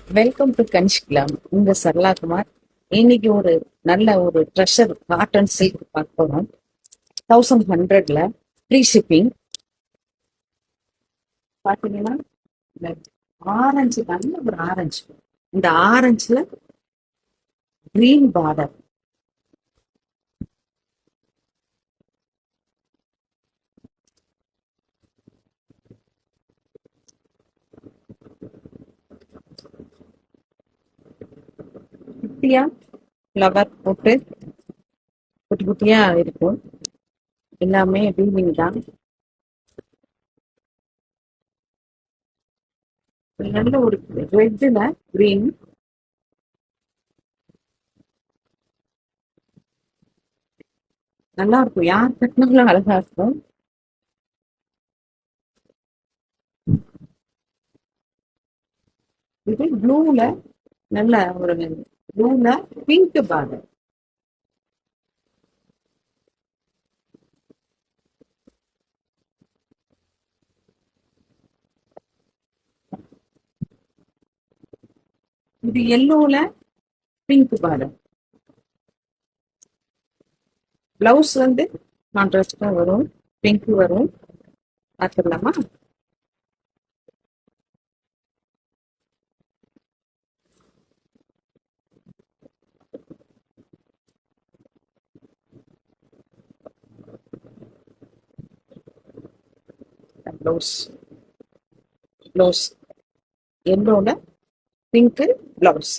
Welcome to கனிஷ்கிலாம். உங்க சரளாகுமார். இன்னைக்கு ஒரு நல்ல ஒரு ட்ரெஷர் காட்டன் சில்க் பார்க்க போறோம். 1100ல ஃப்ரீ ஷிப்பிங். பாத்தீங்கன்னா இந்த ஆரஞ்சு, நல்ல ஒரு ஆரஞ்சு. இந்த ஆரஞ்சுல கிரீன் பார்டர். குட்டியா ஃப்ளவர் போட்டு குட்டி குட்டியா இருக்கும். எல்லாமே வீவிங் தான். நல்ல ஒரு ரெட்ல கிரீன். நல்லா இருக்கும், யார் கட்டினாலும் அழகா இருக்கும். இது ப்ளூல, நல்ல ஒரு ப்ளூல பிங்க் பார்டர். இது எல்லோல பிங்க் பார்டர். பிளவுஸ் வந்து கான்ட்ராஸ்டா வரும், பிங்க் வரும். பார்த்துடலாமா? பிளவுஸ் பிளவுஸ் எல்லோல பிங்க் பிளவுஸ்.